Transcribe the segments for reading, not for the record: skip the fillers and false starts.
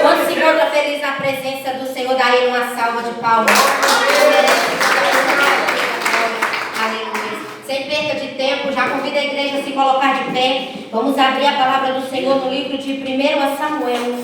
Quando se encontra feliz na presença do Senhor, dá ele uma salva de palmas. Aleluia. Sem perca de tempo, já convido a igreja a se colocar de pé. Vamos abrir a palavra do Senhor no livro de 1 Samuel,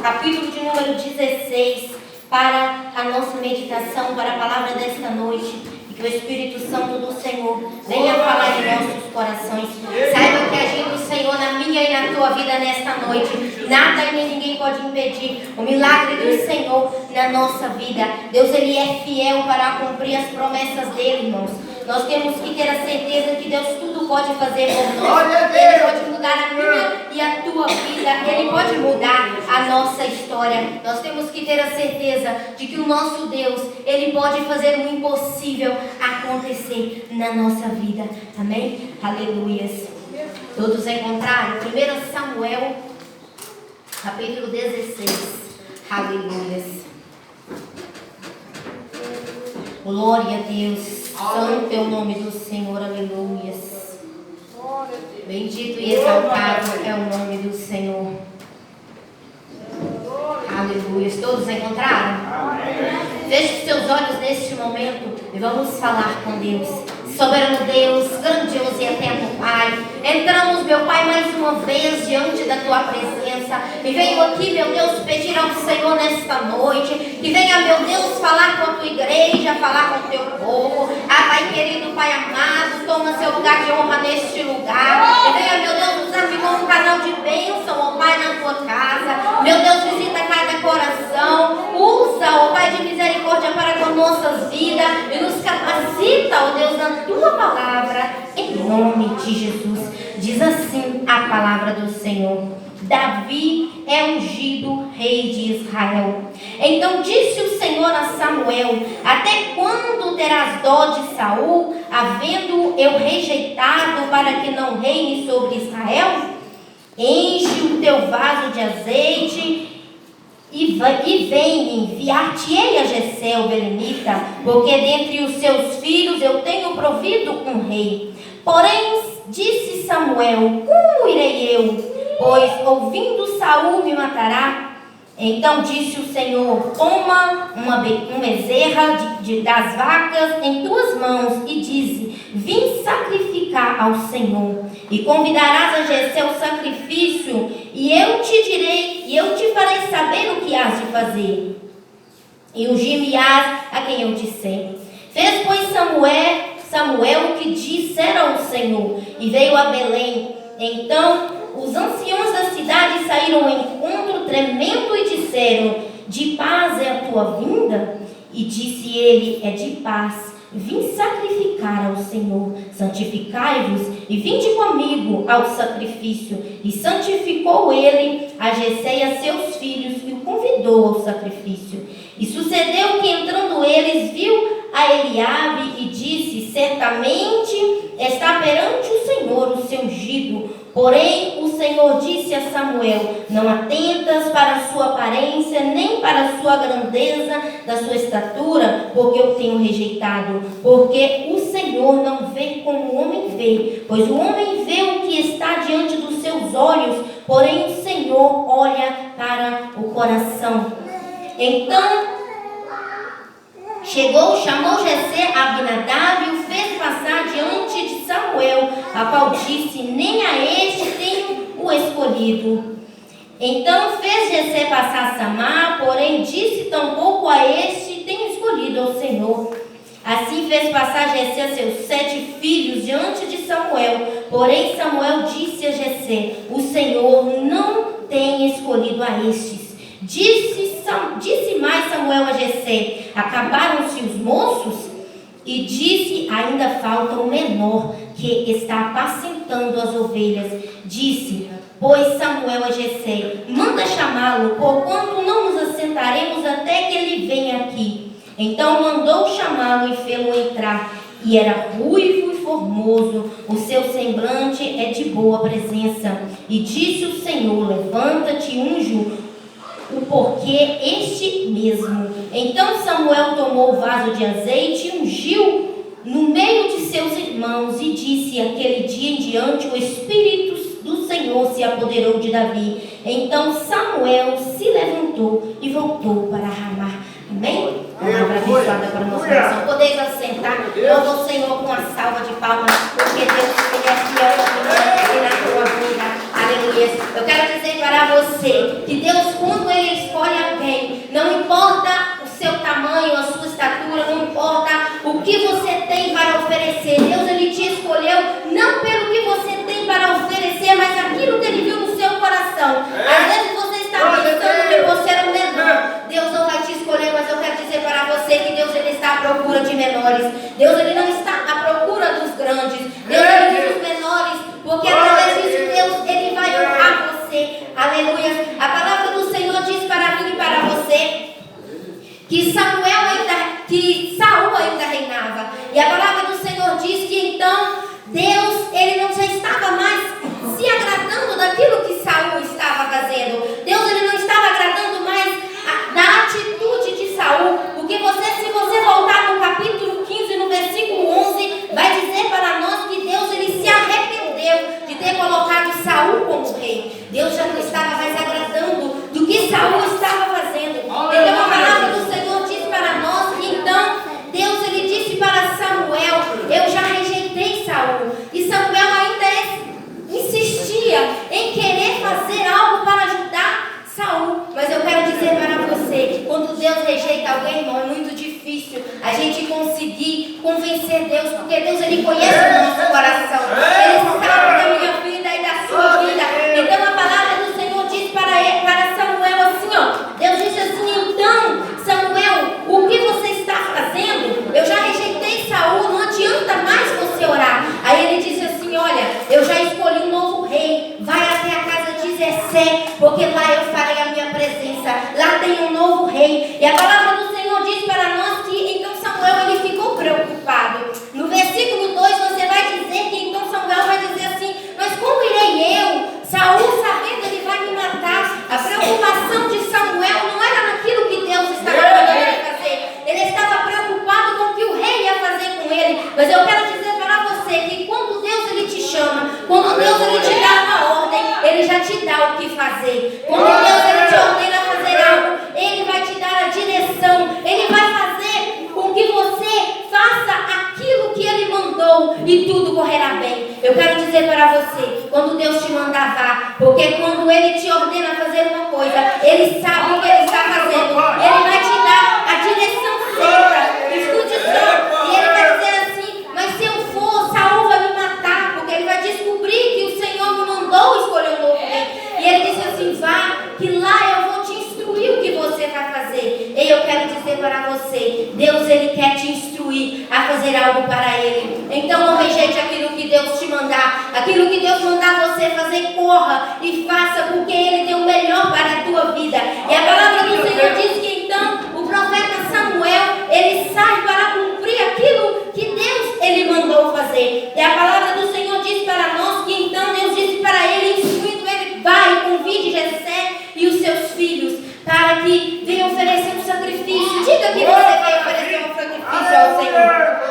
capítulo de número 16, para a nossa meditação, para a palavra desta noite. E que o Espírito Santo do Senhor venha falar em nossos corações. Saiba que agindo o Senhor na minha e na tua vida nesta noite, nada e nem ninguém pode impedir o milagre do Senhor na nossa vida. Deus, Ele é fiel para cumprir as promessas dEle, irmãos. Nós temos que ter a certeza que Deus tudo pode fazer por nós. Ele pode mudar a minha e a tua vida. Ele pode mudar a nossa história. Nós temos que ter a certeza de que o nosso Deus, Ele pode fazer o impossível acontecer na nossa vida. Amém? Aleluias. Todos encontraram? 1 Samuel, capítulo 16. Aleluias. Glória a Deus. Santo é o nome do Senhor, aleluias. Bendito e exaltado é o nome do Senhor. Aleluias. Todos encontraram? Feche seus olhos neste momento e vamos falar com Deus. Soberano Deus, grandioso e eterno Pai, entramos, meu Pai, mais uma vez diante da Tua presença. E venho aqui, meu Deus, pedir ao Senhor nesta noite que venha, meu Deus, falar com a Tua igreja, falar com o Teu povo. Ah, Pai querido, Pai amado, toma seu lugar de honra neste lugar. E venha, meu Deus, usar como um canal de bênção, ó Pai, na Tua casa. Meu Deus, visita cada coração. Usa, ó Pai de misericórdia, para com nossas vidas e nos capacita, ó Deus, na Tua palavra, em nome de Jesus. Diz assim a palavra do Senhor: Davi é ungido rei de Israel. Então disse o Senhor a Samuel: até quando terás dó de Saul, havendo eu rejeitado para que não reine sobre Israel? Enche o teu vaso de azeite e vem, enviar-te-ei a Jessé o belemita, porque dentre os seus filhos eu tenho provido um rei. Porém, disse Samuel: como irei eu? Pois ouvindo Saul me matará. Então disse o Senhor: toma uma bezerra das vacas em tuas mãos e dize: vim sacrificar ao Senhor. E convidarás a Jessé o sacrifício, e eu te direi, e eu te farei saber o que hás de fazer. E ungir-me-ás a quem eu disser. Fez, pois, Samuel o que dissera o Senhor, e veio a Belém. Então os anciãos da cidade saíram ao encontro tremendo e disseram: de paz é a tua vinda? E disse ele: é de paz. Vim sacrificar ao Senhor. Santificai-vos e vinde comigo ao sacrifício. E santificou ele a Jessé e a seus filhos e o convidou ao sacrifício. E sucedeu que, entrando eles, viu a Eliabe e disse: certamente está perante o Senhor o seu ungido. Porém o Senhor disse a Samuel: não atentas para a sua aparência, nem para a sua grandeza da sua estatura, porque eu tenho rejeitado. Porque o Senhor não vê como o homem vê, pois o homem vê o que está diante dos seus olhos, porém o Senhor olha para o coração. Então chamou Jessé a Abinadab e o fez passar diante de Samuel, a qual disse: nem a este tenho o escolhido. Então fez Jessé passar Samar, porém disse: tampouco a este tenho escolhido ao Senhor. Assim fez passar Jessé a seus 7 filhos diante de Samuel, porém Samuel disse a Jessé: o Senhor não tem escolhido a estes. Disse mais Samuel a Jessé: acabaram-se os moços? E disse: ainda falta o menor, que está apacentando as ovelhas. Disse, pois, Samuel a Jessé: manda chamá-lo, porquanto não nos assentaremos até que ele venha aqui. Então mandou chamá-lo e fê-lo entrar. E era ruivo e formoso, o seu semblante é de boa presença. E disse o Senhor: levanta-te, unge-o, o porquê este mesmo. Então Samuel tomou o vaso de azeite e ungiu no meio de seus irmãos, e disse: aquele dia em diante o Espírito do Senhor se apoderou de Davi. Então Samuel se levantou voltou e voltou para Ramá. Amém? Palavra abençoada para a nossa nação. Podeis assentar. Louva o Senhor com uma salva de palmas, porque Deus ele é fiel na tua vida. Aleluia. Eu quero dizer para você que Deus, quando Ele escolhe alguém, não importa o seu tamanho, a sua estatura, não importa o que você tem para oferecer. Deus, Ele te escolheu não pelo que você tem para oferecer, mas aquilo que Ele viu no seu coração. Às vezes você está pensando que você é o menor. Deus não vai te escolher, mas eu quero dizer para você que Deus ele está à procura de menores. Deus ele não está à procura dos grandes. Deus ele diz os menores, porque através disso Deus ele vai honrar você. Aleluia. A palavra do Senhor diz para mim e para você que Saul ainda reinava. E a palavra do Senhor diz que então Deus ele não já estava mais se agradando daquilo que Saul estava fazendo. Deus ele não estava agradando mais da atitude de Saul, porque se você voltar no capítulo 15, no versículo 11, vai dizer para nós que Deus ele se arrependeu de ter colocado Saul como rei. Deus já não estava mais agradando do que Saul estava fazendo. Então a palavra do Senhor diz para nós que então Deus ele disse para Samuel: eu já rejeitei Saul. E Samuel ainda insistia em querer fazer algo para ajudar Saul. Mas eu quero dizer para você que quando Deus rejeita alguém, irmão, é muito difícil a gente conseguir convencer Deus, porque Deus ele conhece o nosso coração. Ele sabe da minha vida e da sua vida. Então a palavra do Senhor diz para Samuel assim, ó. Deus disse assim: então, Samuel, o que você está fazendo? Eu já rejeitei Saul, não adianta mais você orar. Aí ele disse assim: olha, eu já escolhi um novo rei. Vai até a casa de Jessé, porque lá eu farei a minha presença. Lá tem um novo rei. E a palavra do Senhor diz para nós que então Samuel ele ficou preocupado. No versículo 2 você vai dizer que então Samuel vai dizer assim: mas como irei eu? Saul sabendo ele vai me matar. A preocupação de Samuel não era naquilo que Deus estava mandando ele fazer. Ele estava preocupado com o que o rei ia fazer com ele. Mas eu quero dizer para você que quando Deus ele te chama, quando Deus ele te dá uma ordem, ele já te dá o que fazer. Quando Deus ele te ordena a fazer algo, ele vai te dar a direção. Ele vai fazer com que você faça aquilo que ele mandou e tudo correrá bem. Eu quero dizer para você, quando Deus te mandar, vá, porque quando ele te ordena a fazer uma coisa, ele sabe o que ele está fazendo. Ele vai te dar a direção certa. Escute só. E ele vai dizer assim: mas se eu for, Saul vai me matar, porque ele vai descobrir que o Senhor me mandou escolher um novo rei. E ele disse assim: vá, que lá eu vou te instruir o que você vai fazer. E eu quero dizer para você, Deus ele quer te instruir a fazer algo para ele. Então não rejeite aquilo que Deus te mandar. Aquilo que Deus mandar você fazer, corra e faça, porque ele tem o melhor para a tua vida. E a palavra do Senhor diz que então o profeta Samuel ele sai para cumprir aquilo que Deus ele mandou fazer. E a palavra do Senhor diz para nós que então Deus disse para ele, instruindo ele: vai, convide Jessé e os seus filhos para que venham oferecer um sacrifício. Diga que você vai oferecer um sacrifício ao Senhor.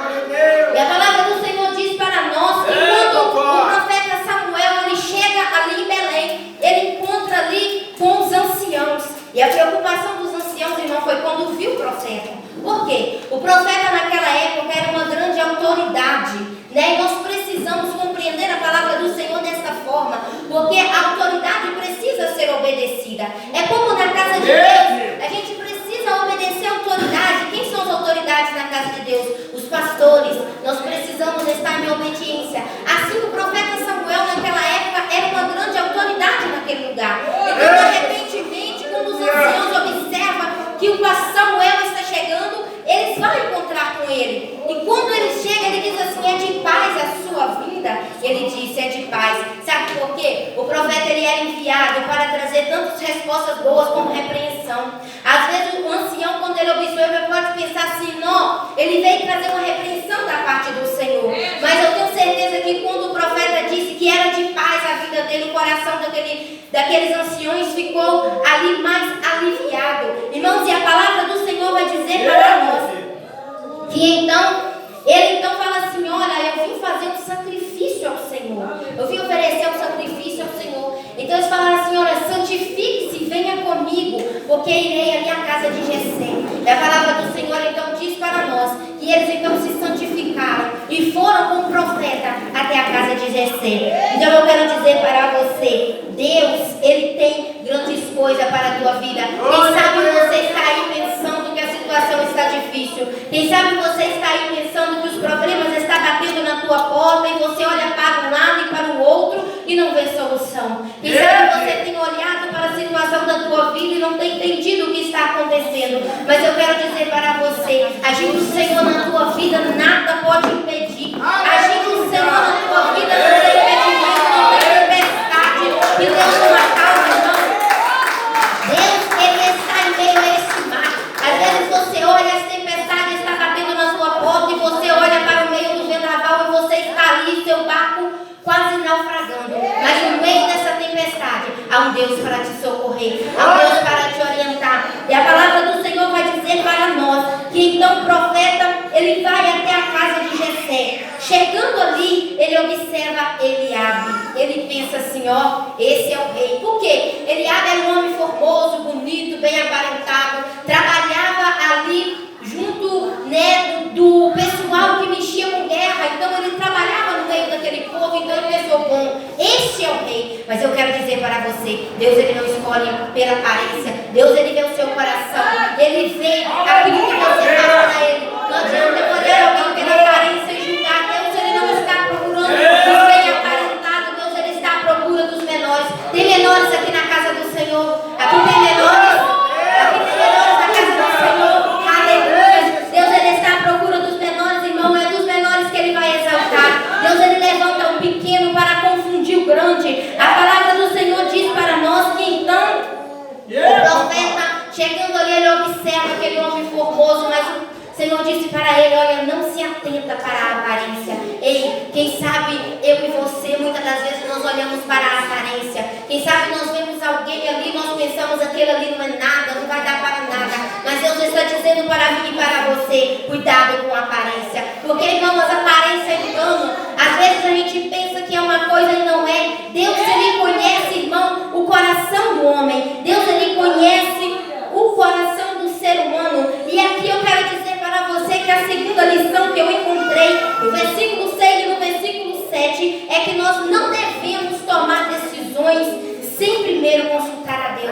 E a palavra do Senhor diz para nós que quando o profeta Samuel ele chega ali em Belém, ele encontra ali com os anciãos. E a preocupação dos anciãos, irmão, foi quando viu o profeta. Por quê? O profeta naquela época era uma grande autoridade, né? E nós precisamos compreender a palavra do Senhor dessa forma, porque a autoridade precisa ser obedecida. É como na casa de Deus, a gente precisa obedecer a autoridade. Quem são as autoridades na casa de Deus? Os pastores. Nós precisamos estar em obediência. Assim o profeta Samuel naquela época era uma grande autoridade naquele lugar. Então de repente, quando os anciãos observam que o Samuel está chegando, eles vão encontrar com ele. E quando ele chega, ele diz assim: é de paz a sua vinda? Ele disse: é de paz. Sabe por quê? O profeta ele era enviado para trazer tantas respostas boas como repreensão. Às vezes o ancião, quando ele observa, pode pensar assim: não, ele veio trazer uma repreensão da parte do Senhor. Mas eu tenho certeza que quando o profeta disse que era de paz a vida dele, o coração daqueles anciões ficou ali mais aliviado. Irmãos, e a palavra do Senhor vai dizer para nós que então ele então fala assim: olha, eu vim fazer um sacrifício ao Senhor, eu vim oferecer um sacrifício ao Senhor. Então eles falaram assim: olha, santifique-se, venha comigo, porque irei ali à casa de Jessé. E a palavra do Senhor então diz para nós que eles então se santificaram e foram com o profeta até a casa de Jessé. Então eu quero dizer para você, Deus, Ele tem grandes coisas para a tua vida. Quem sabe você está aí pensando que a situação está difícil. Quem sabe você está aí pensando que os problemas estão batendo na tua porta e você olha para um lado e para o outro e não vê solução. Quem sabe você tem olhado para a situação da tua vida e não tem entendido o que está acontecendo. Mas eu quero dizer para você, agindo o Senhor na tua vida, nada pode impedir. Agindo o Senhor na tua vida, não tem impedimento, não tem tempestade. E Deus não acalma, não. Deus, Ele está em meio a esse mar. Às vezes você olha, as tempestades estão batendo na sua porta e você olha para o meio do vendaval e você está ali, seu barco quase naufragando. Mas no meio dessa tempestade, há um Deus para te socorrer, há um Deus para te orientar. E a palavra do Senhor vai dizer para nós que então o profeta, ele vai até a casa de Jessé. Chegando ali, ele observa Eliabe. Ele pensa assim, ó, esse é o rei. Por quê? Eliabe era um homem formoso, bonito, bem aparentado. Trabalhava ali junto, né, do pessoal que mexia com guerra. Então ele trabalhava no meio daquele povo. Então ele pensou, bom, esse é o rei. Mas eu quero dizer para você, Deus, Ele não escolhe pela aparência. Deus, Ele vê o seu coração. Ele vê aquilo que você faz para Ele. Não adianta eu olhar alguém pela aparência e julgar. Deus, Ele não está procurando os bem aparentados. Deus, Ele está à procura dos menores. Tem menores aqui na casa do Senhor. Aqui tem menores. Aqui tem menores na casa do Senhor. Aleluia. Deus, Ele está à procura dos menores, irmão. É dos menores que Ele vai exaltar. Deus, Ele levanta o pequeno para confundir o grande. A palavra do Senhor diz para nós que então o profeta, chegando ali, ele observa aquele homem formoso, mas o Senhor disse para ele, olha, não se atenta para a aparência. Ei, quem sabe eu e você, muitas das vezes nós olhamos para a aparência. Quem sabe nós vemos alguém ali, nós pensamos aquele ali não é nada, não vai dar para nada. Mas Deus está dizendo para mim e para você, cuidado com a aparência. Porque, irmãos, a aparência engana. Às vezes a gente pensa que é uma coisa e não é. Deus, Ele conhece, irmão, o coração do homem. Deus, Ele conhece o coração do ser humano. E aqui eu quero dizer para você que a segunda lição que eu encontrei no versículo 6 e no versículo 7 é que nós não devemos tomar decisões sem primeiro consultar a Deus.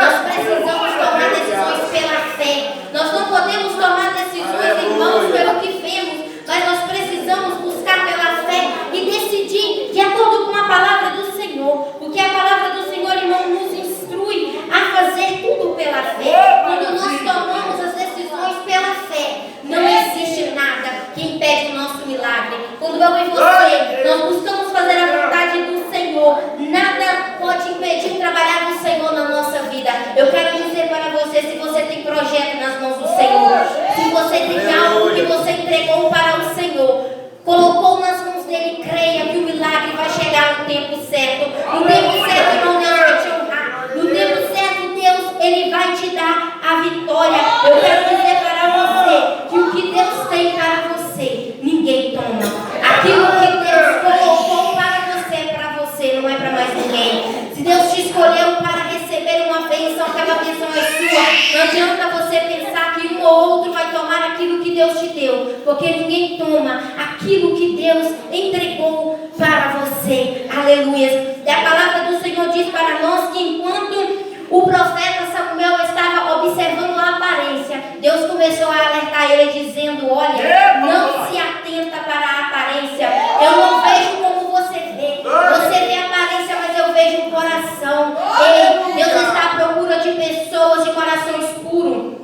Nós precisamos tomar decisões pela fé. Nós não podemos tomar decisões, irmãos, pelo que vemos, mas nós precisamos buscar pela fé e decidir de acordo com a palavra do Senhor. Porque a palavra do Senhor, irmão, nos instrui a fazer tudo pela fé. Quando nós tomamos as decisões pela fé, não existe nada que impede o nosso milagre. Quando eu e você, nós buscamos fazer a vontade do Senhor, nada pode impedir o trabalhar do Senhor na nossa vida. Eu quero dizer para você, se você tem projeto nas mãos do Senhor, se você tem algo que você entregou para o Senhor, colocou nas mãos dele, creia que o milagre vai chegar no tempo certo. No tempo certo, irmão, Deus vai te honrar. No tempo certo, Deus, Ele vai te dar a vitória. Eu quero dizer para você que o que Deus tem para você, ninguém toma. Aquilo que Deus colocou para você, não é para mais ninguém. Se Deus te escolheu para receber uma bênção, aquela bênção é sua. Não adianta você pensar que um ou outro vai tomar aquilo que Deus te deu, porque ninguém toma aquilo que Deus entregou para você. Aleluia. E a palavra do Senhor diz para nós que enquanto o profeta Samuel estava observando a aparência, Deus começou a alertar ele dizendo, olha, não se atenta para a aparência. Eu não vejo como você vê. Você vê a aparência, mas eu vejo o coração. Ei, Deus está à procura de pessoas de corações puros.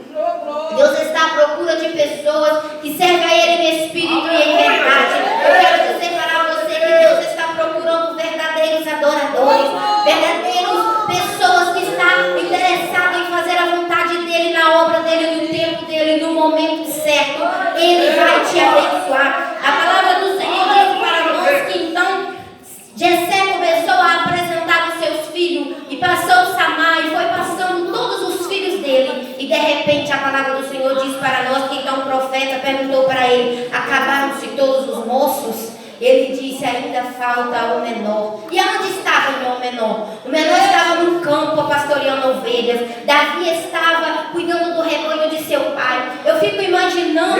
Deus está à procura de pessoas que servem a Ele em espírito e em verdade. Eu quero dizer para você que Deus está procurando verdadeiros adoradores, verdadeiros pessoas que estão interessadas em fazer a vontade dEle, na obra dEle, no tempo dEle, no momento certo. Ele vai te abençoar. A palavra do Senhor diz para nós que então Jessé começou a apresentar os seus filhos e passou Samar e foi passando todos os filhos dele. E de repente a palavra do Senhor diz para nós que então o profeta perguntou para ele, acabaram-se todos os moços? ele disse: ainda falta o menor. E aonde estava o menor? O menor estava no campo pastoreando ovelhas. Davi estava cuidando do rebanho de seu pai. Eu fico imaginando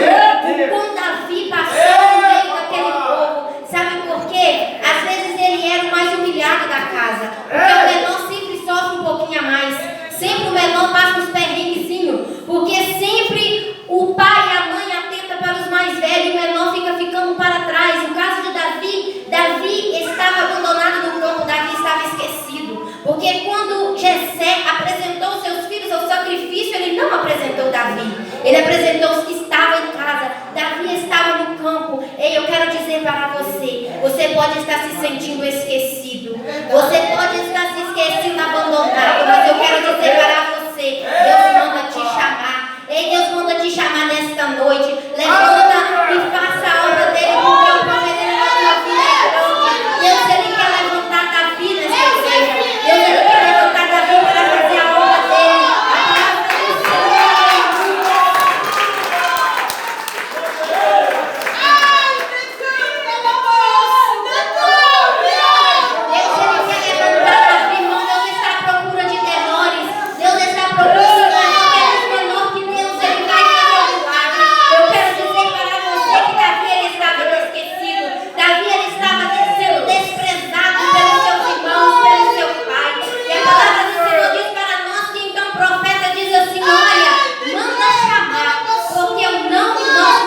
quando Davi passou no meio daquele povo. Sabe por quê? Às vezes ele era o mais humilhado da casa. Porque o menor sempre sofre um pouquinho a mais. Sempre o menor passa uns perrenguezinhos. Porque sempre o pai e a mãe atentam para os mais velhos e o menor fica ficando para trás. No caso de Davi, Davi estava abandonado no campo, Davi estava esquecido. Porque quando Jessé apresentou seus filhos ao sacrifício, ele não apresentou Davi. Ele apresentou os que estavam em casa. Davi estava no campo. Ei, eu quero dizer para você, você pode estar se sentindo esquecido. Você pode estar se esquecendo, abandonado. Mas eu quero dizer para você, Deus manda te chamar. Ei, Deus manda te chamar nesta noite. Levanta e faça a obra dele, porque o provedor da tua vida é grande. Deus, ele quer levantar Davi nessa igreja. Deus, ele quer levantar Davi para fazer a obra dele. A palavra do Senhor. Deus, ele quer levantar Davi, irmão. Deus está à procura de menores. Deus está à procura de menores menor que Deus, ele vai fazer um milagre. Eu quero dizer para você que Davi, ele estava esquecido. Davi, ele estava sendo desprezado pelos seus irmãos, pelo seu pai. E a palavra do Senhor diz para nós que então o profeta diz assim: olha, manda chamar, porque nós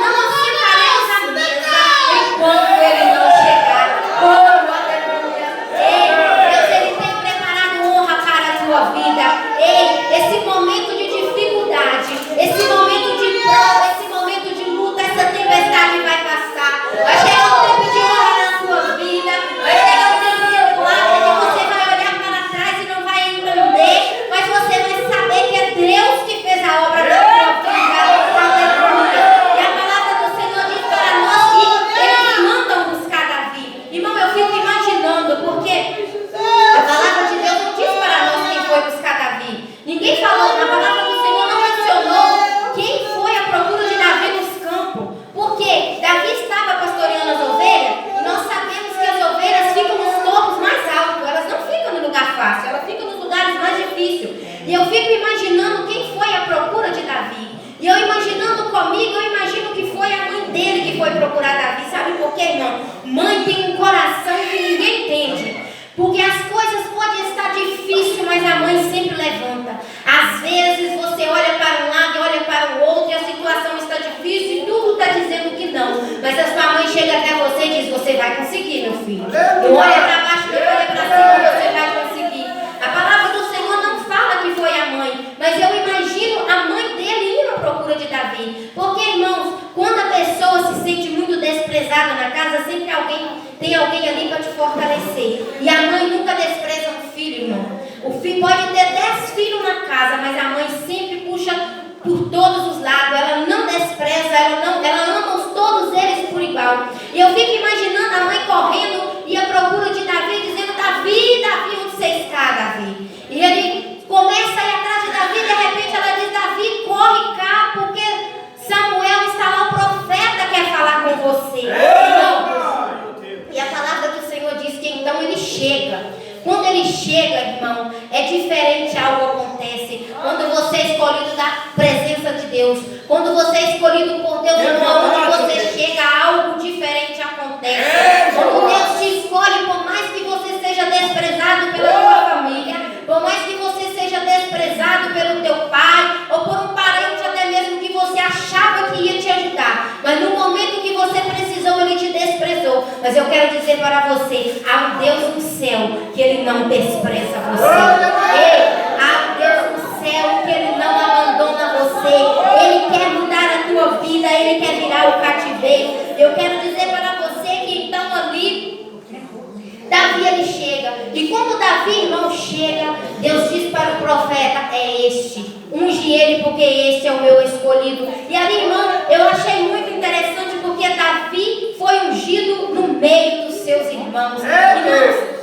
não sentaremos à mesa enquanto ele não chegar. Oh, aleluia. Ei, Deus, ele tem preparado honra para a tua vida. Ei, esse momento de dificuldade, esse momento de prova, esse momento de luta, essa tempestade vai passar. Vai chegar o tempo de honra na sua vida. Vai chegar o tempo de milagre, que você vai olhar para trás e não vai entender, mas você vai saber que é Deus que fez a obra da tua vida. Aleluia. E a palavra do Senhor diz para nós que eles mandam buscar Davi. Irmão, eu fico imaginando, porque a palavra de Deus não diz para nós quem foi buscar Davi. Ninguém falou, a palavra do Senhor não mencionou quem foi à procura de Davi nos campos. Porque Davi estava pastoreando as ovelhas e nós sabemos que as ovelhas ficam nos topos mais altos. Elas não ficam no lugar fácil, elas ficam nos lugares mais difíceis. E eu fico imaginando quem foi à procura de Davi. E eu imaginando comigo, eu imagino que foi a mãe dele que foi procurar Davi. Sabe por quê, irmão? Mãe tem um coração que ninguém entende. Porque as coisas podem estar difíceis, mas a mãe sempre levanta. Às vezes você olha para um lado e olha para o outro e a situação está difícil e tudo está dizendo que não. Mas a sua mãe chega até você e diz: você vai conseguir, meu filho. Não olha para baixo, não olha para cima, você vai conseguir. A palavra do Senhor não fala que foi a mãe, mas eu imagino a mãe dele indo à procura de Davi. Porque, irmãos, quando a pessoa se sente muito desprezada na casa, sempre tem alguém ali para te fortalecer. E a mãe nunca despreza um filho, irmão. O filho pode ter 10 filhos na casa, mas a mãe sempre puxa por todos os lados. Ela não despreza, ela ama todos eles por igual. E eu fico imaginando a mãe correndo e à procura de Davi, dizendo: Davi, Davi, onde você está, Davi? E ele começa a ir atrás de Davi, de repente ela diz: Davi, corre cá, porque Samuel está lá, o profeta quer falar com você. E a palavra do Senhor diz que então ele chega. Quando ele chega, irmão, é diferente, algo acontece. Quando você é escolhido da presença de Deus, quando você é escolhido por Deus, onde você chega, algo diferente acontece. Quando Deus te escolhe, por mais que você seja desprezado pela tua família, por mais que você seja desprezado pelo teu pai, ou por um parente até mesmo que você achava que ia te ajudar, mas no momento que você precisou, ele te desprezou. Mas eu quero dizer para você, há um Deus no céu que ele não despreza você. Há um Deus no céu que ele não abandona você. Ele quer mudar a tua vida, ele quer virar o cativeiro. Eu quero dizer para você que então ali Davi ele chega. E quando Davi, irmão, chega, Deus diz para o profeta: é este, unge ele, porque este é o meu escolhido. E ali, irmão, eu achei muito interessante, porque Davi foi ungido no meio dos seus irmãos. Irmãos,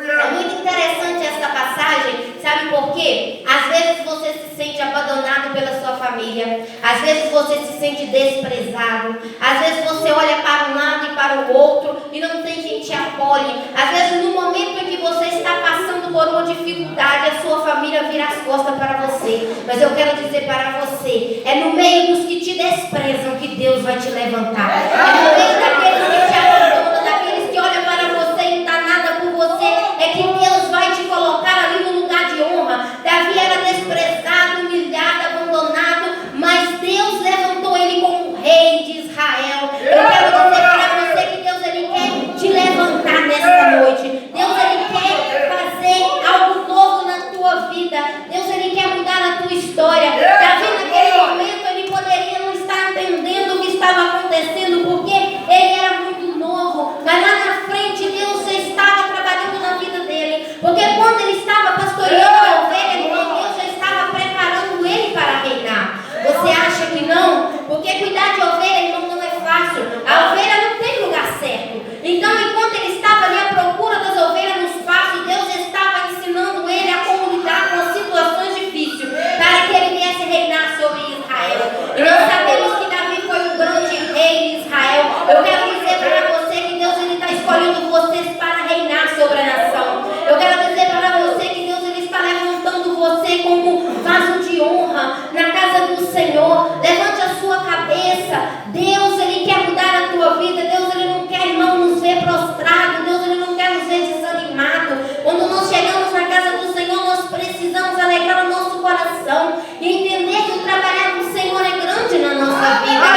é muito interessante essa passagem. Sabe por quê? Às vezes você se sente abandonado pela sua família. família. Às vezes você se sente desprezado. Às vezes você olha para um lado e para o outro e não tem quem te apoie. Às vezes no momento em que você está passando por uma dificuldade, a sua família vira as costas para você. Mas eu quero dizer para você, é no meio dos que te desprezam que Deus vai te levantar. É no meio daqueles que te abandonam, daqueles que olham para você e não dá nada por você, é que Deus vai te colocar ali no lugar de honra. Davi era desprezado, humilhado, abandonado, mas Deus levantou ele como rei de Israel. Eu quero dizer para você que Deus ele quer te levantar nesta noite. Deus ele quer fazer algo novo na tua vida. Deus ele quer mudar a tua história. Davi naquele momento ele poderia não estar entendendo o que estava acontecendo, porque ele era muito novo, mas lá na frente Deus já estava trabalhando na vida dele, porque quando ele estava pastoreando a ovelha, Deus já estava preparando ele para reinar. Você acha que não? Porque cuidar de ovelha não é fácil. A ovelha não tem lugar certo. Então, enquanto ele estava ali à procura das ovelhas nos pastos, Deus estava ensinando ele a como lidar com as situações difíceis, para que ele viesse reinar sobre Israel. E nós sabemos que Davi foi um grande rei de Israel. Eu quero dizer para você que Deus ele está escolhendo vocês para reinar sobre a nação. Eu quero dizer para você que Deus ele está levantando você como vaso de honra na casa do Senhor. Levante a sua cabeça. Deus ele quer mudar a tua vida. Deus ele não quer, irmão, nos ver prostrado. Deus ele não quer nos ver desanimado. Quando nós chegamos na casa do Senhor, nós precisamos alegrar o nosso coração e entender que o trabalhar do Senhor é grande na nossa vida. A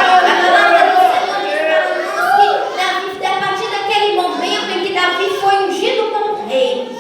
palavra do Senhor diz para nós que a partir daquele momento em que Davi foi ungido como rei,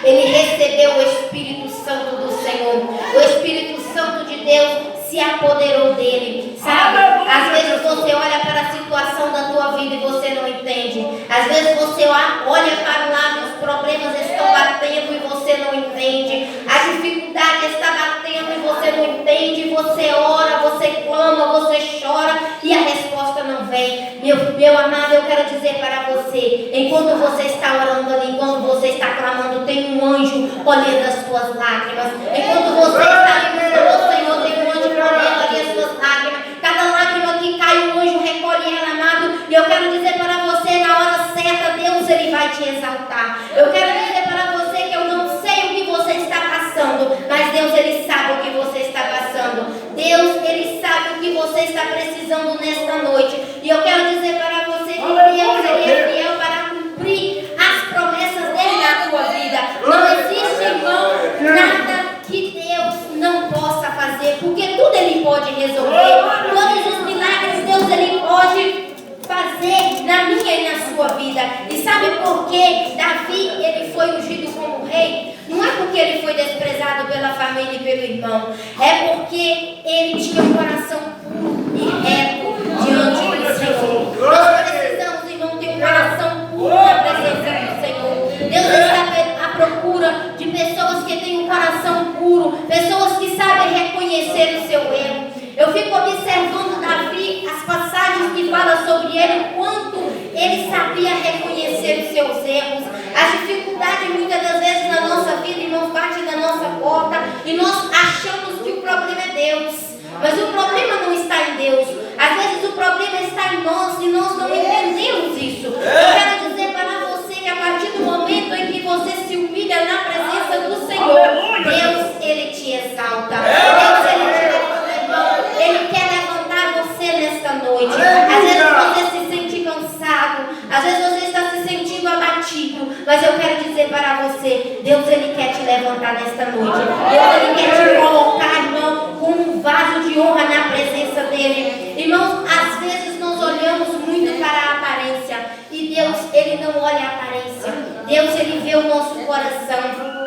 ele recebeu o Espírito Santo do Senhor. O Espírito Santo de Deus se apoderou dele, sabe? Às vezes você olha para a situação da tua vida e você não entende. Às vezes você olha para o lado e os problemas estão batendo e você não entende. A dificuldade está batendo e você não entende. Você ora, você clama, você chora e a resposta não vem. Meu amado, eu quero dizer para você, enquanto você está orando ali, enquanto você está clamando, tem um anjo colhendo as suas lágrimas. Enquanto você está ali buscando o Senhor, tem um anjo colhendo ali as suas lágrimas. Cada lágrima que cai, o anjo recolhe ela, amado. E eu quero dizer para você, na hora certa, Deus ele vai te exaltar. Eu quero dizer para você que eu não sei o que você está passando, mas Deus ele sabe o que você está passando. Deus ele sabe o que você está precisando nesta noite. E eu quero dizer para você que Deus ele é fiel para cumprir as promessas dele na tua vida. Não existe, irmão, nada que Deus não possa fazer, porque tudo ele pode resolver. Todos os milagres Deus ele pode fazer na minha e na sua vida. E sabe por que Davi ele foi ungido como rei? Não é porque ele foi desprezado pela família e pelo irmão, é porque ele tinha um coração puro e reto diante do Senhor. Nós precisamos, irmão, ter um coração puro na presença do Senhor. Deus está à procura de pessoas que têm um coração puro, pessoas que sabem reconhecer o seu erro. Eu fico observando Davi, as passagens que falam sobre ele, o quanto ele sabia reconhecer os seus erros. As dificuldades muitas das vezes na nossa vida, irmãos, batem na nossa porta e nós achamos que o problema é Deus. Mas o problema não está em Deus. Às vezes o problema está em nós e nós não entendemos isso. Eu quero dizer para você que a partir do momento em que você se humilha na presença do Senhor, Deus ele te exalta. Deus ele te levanta. Ele quer levantar você nesta noite. Às vezes você se sente cansado, às vezes você está se sentindo abatido, mas eu quero dizer para você, Deus ele quer te levantar nesta noite. Deus ele quer te colocar, irmão, como um vaso de honra na presença dele. Irmãos, às vezes nós olhamos muito para a aparência e Deus ele não olha a aparência. Deus ele vê o nosso coração.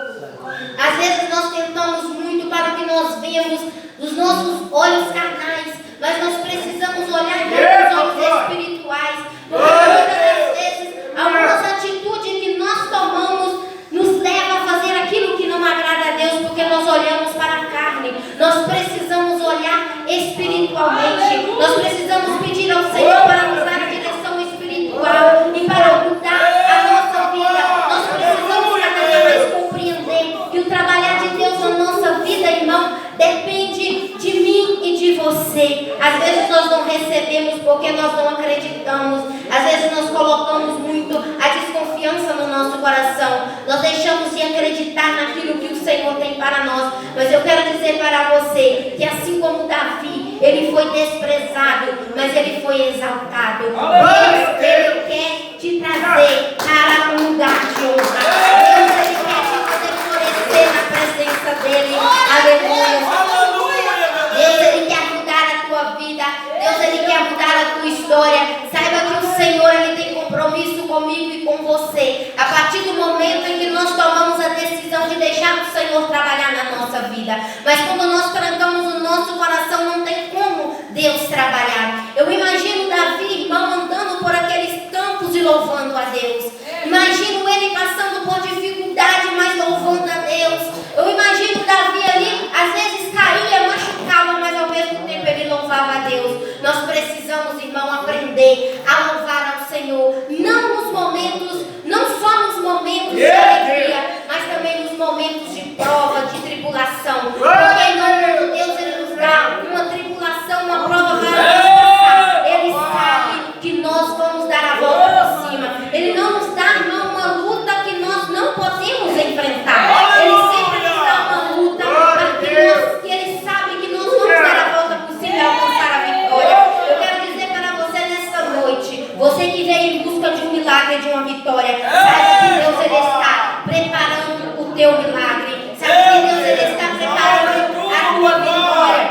Às vezes nós tentamos muito para o que nós vemos dos nossos olhos carnais, mas nós precisamos olhar com os olhos espirituais, porque muitas das vezes algumas atitudes que nós tomamos nos levam a fazer aquilo que não agrada a Deus, porque nós olhamos para a carne. Nós precisamos olhar espiritualmente, nós precisamos pedir ao Senhor para nos dar a direção espiritual e para mudar a nossa vida. Nós precisamos cada vez compreender que o trabalhar de Deus na nossa vida, irmão, depende de mim porque nós não acreditamos. Às vezes nós colocamos muito a desconfiança no nosso coração. Nós deixamos de acreditar naquilo que o Senhor tem para nós. Mas eu quero dizer para você que assim como Davi, ele foi desprezado, mas ele foi exaltado. Deus, ele quer te trazer para um lugar de honra. Deus, ele quer te fazer florescer na presença dele. Aleluia. Deus, ele quer mudar a tua vida. Deus, ele quer mudar a tua história. Saiba que o Senhor, ele tem compromisso comigo e com você. A partir do momento em que nós tomamos a decisão de deixar o Senhor trabalhar na nossa vida. Mas quando nós trancamos o nosso coração, não tem como Deus trabalhar. Eu imagino Davi, irmão, andando por aqueles campos e louvando a Deus. Imagino ele passando por dificuldade, mas louvando a Deus. Eu imagino Davi ali, às vezes caía, machucava, mas ao mesmo tempo ele louvava a Deus. Nós precisamos, irmão, aprender a louvar ao Senhor. Não nos momentos, não só nos momentos de alegria, mas também nos momentos de prova, de tribulação. Porque em nome de Deus ele nos dá uma tribulação, uma prova para nos passar. Ele sabe que nós vamos dar a volta por cima. Ele não nos dá, irmão, uma luta que nós não podemos enfrentar. Ele sempre nos dá uma luta para que ele sabe que nós vamos dar a volta por cima e alcançar a vitória. Eu quero dizer para você nesta noite, você que veio em busca de um milagre, de uma vitória, sabe que Deus ele está preparando o teu milagre. Sabe que Deus ele está preparando a tua vitória.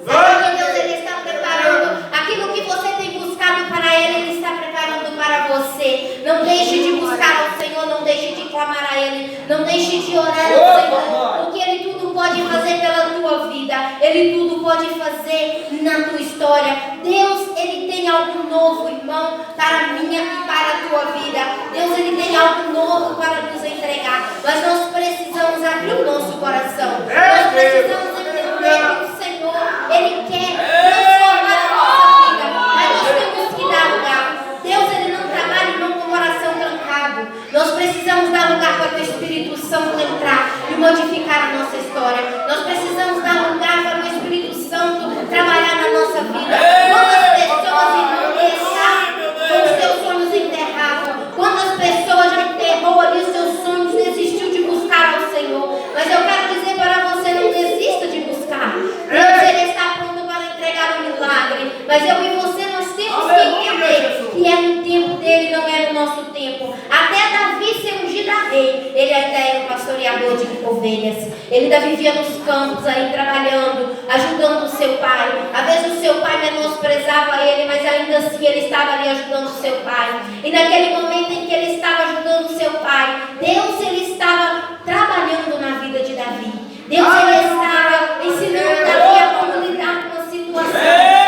Sabe que Deus ele está preparando aquilo que você tem buscado para Ele está preparando para você. Não deixe de buscar ao Senhor, não deixe de clamar a Ele, não deixe de orar ao Senhor, porque Ele tudo pode fazer pela tua vida, Ele tudo pode fazer na tua história. Deus, Ele tem algo novo, irmão, para a minha e para a tua vida. Deus, Ele tem algo novo para nos entregar, mas nós precisamos abrir o nosso coração. Nós precisamos entender que o Senhor, Ele quer transformar a nossa vida, mas nós temos que dar lugar. Deus, Ele não trabalha, irmão, com o coração trancado. Nós precisamos dar lugar para o Espírito Santo entrar e modificar a nossa história. Nós precisamos dar lugar para o Espírito Santo trabalhar na nossa vida. Quantas pessoas, irmão, deixaram com os seus sonhos enterrados? Quantas pessoas já enterrou ali os seus sonhos, desistiu de buscar ao Senhor? Mas eu quero dizer para você, não desista de buscar. Deus, Ele está pronto para entregar o milagre. Mas eu e você, nós temos que entender que é no tempo dele, não é no nosso tempo. Até Davi ser ungido a rei, ele ainda era um pastoreador de ovelhas. Ele ainda vivia nos campos aí trabalhando, ajudando o seu pai. Às vezes o seu pai menosprezava ele, mas ainda assim ele estava ali ajudando o seu pai. E naquele momento em que ele estava ajudando o seu pai, Deus, ele estava trabalhando na vida de Davi. Deus, ele estava ensinando Davi a como lidar com a situação.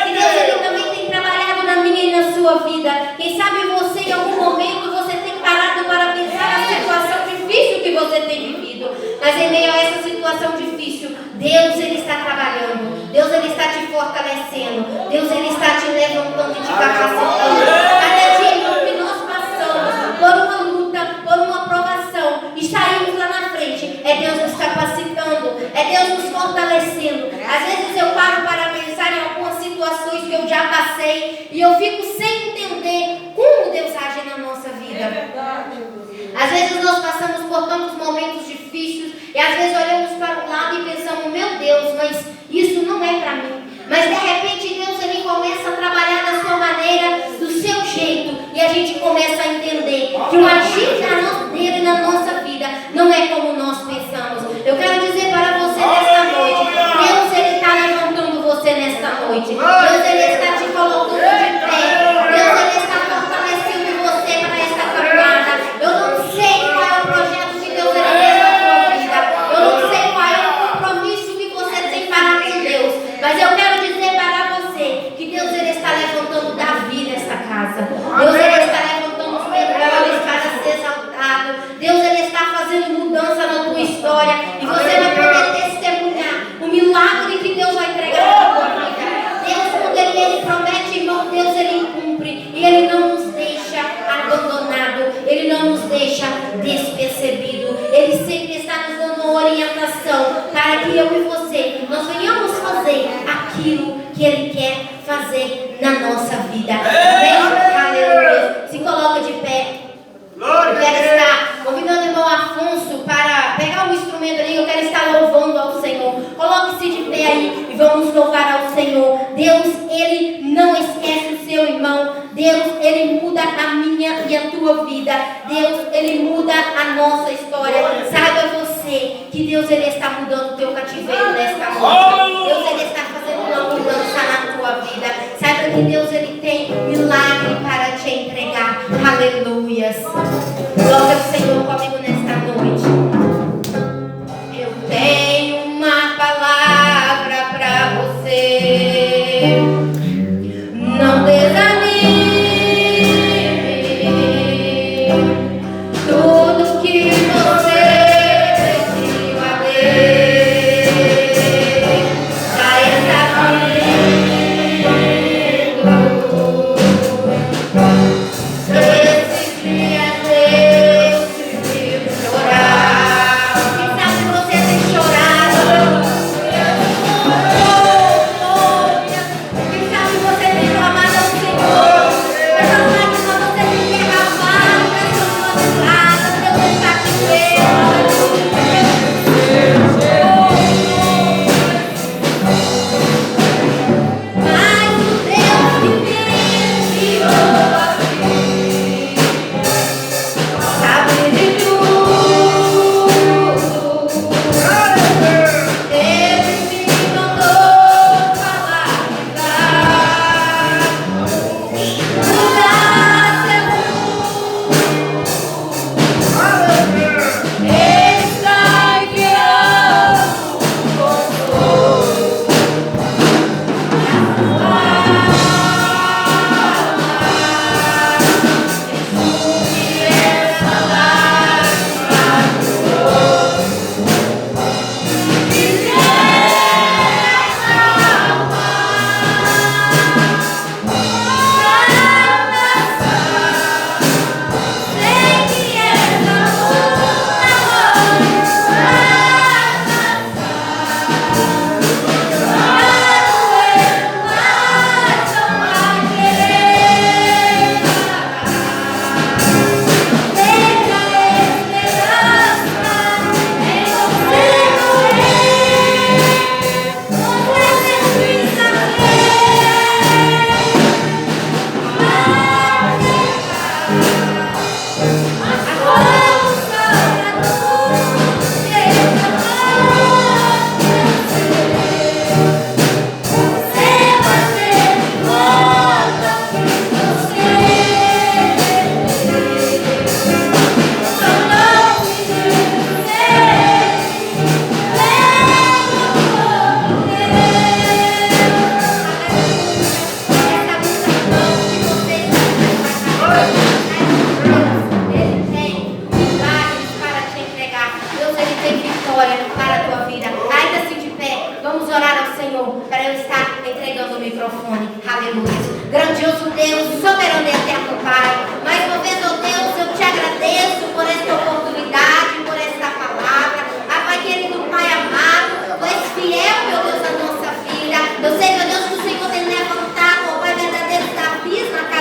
E Deus, ele também tem trabalhado na minha e na sua vida. Quem sabe você, em algum momento, você tem parado para pensar na situação difícil que você tem vivido. Mas em meio a essa situação difícil, Deus, ele está trabalhando. Deus, ele está te fortalecendo. Deus, ele está te levantando e te capacitando. Cada dia que nós passamos por uma luta, por uma provação, e saímos lá na frente, é Deus nos capacitando, é Deus nos fortalecendo. Às vezes eu paro para pensar em algumas situações que eu já passei e eu fico sem entender como Deus age na nossa vida. Às vezes nós passamos por tantos momentos difíceis e às vezes olhamos para um lado e pensamos, meu Deus, mas isso não é para mim. Mas de repente Deus, ele começa a trabalhar da sua maneira, do seu jeito, e a gente começa a entender que o agir dele na nossa vida não é como nós pensamos. Eu quero dizer para você nesta noite, Deus, ele está levantando você nesta noite. Deus, ele está te colocando de pé. Deus, ele está fortalecendo você para esta caminhada. Eu não sei qual é o projeto que Deus ele tem na sua vida. Eu não sei qual é o compromisso que você tem para com Deus. Mas eu quero dizer para você que Deus, ele está levantando Davi nesta casa. Deus, ele está levantando os melhores para ser exaltado. Deus, ele está fazendo mudança na tua história. E você vai poder testemunhar o milagre que Deus vai entregar na tua vida. Deus, quando ele promete, irmão, Deus, ele cumpre. E ele não nos deixa abandonado. Ele não nos deixa despercebido. Ele sempre está nos dando uma orientação para que eu e você, nós venhamos fazer aquilo que Ele quer fazer na nossa vida. Amém? Aleluia. Se coloca de pé. Eu quero estar convidando o irmão Afonso para pegar um instrumento ali. Eu quero estar louvando ao Senhor. Coloque-se de pé aí e vamos louvar ao Senhor. Deus, Ele não esquece o seu irmão. Deus, Ele muda a minha e a tua vida. Deus, Ele muda a nossa história. Saiba você que Deus, Ele está mudando o teu cativeiro nesta noite. Deus, Ele está fazendo uma mudança na tua vida. Saiba que Deus, Ele tem milagre para te entregar. Aleluias. Glória ao Senhor comigo nesta noite. Eu tenho uma palavra para você. Não desanime. Tudo que você decidiu a ler já está vindo. Esse dia Deus te viu chorar. Quem sabe você tem chorado? Quem sabe você tem clamado ao Senhor? Essa lágrima você tem derramado nas suas madrugadas. Deus está te vendo. Mas o Deus que me enviou aqui sabe de tudo. Ele me mandou falar mudar seu mundo. Ele está enviando consolo. Ele tem milagres para te entregar. Deus, Ele tem vitória para a tua vida. Ainda assim de pé, vamos orar ao Senhor para eu estar entregando o microfone. Aleluia. Grandioso Deus, soberano e eterno Pai.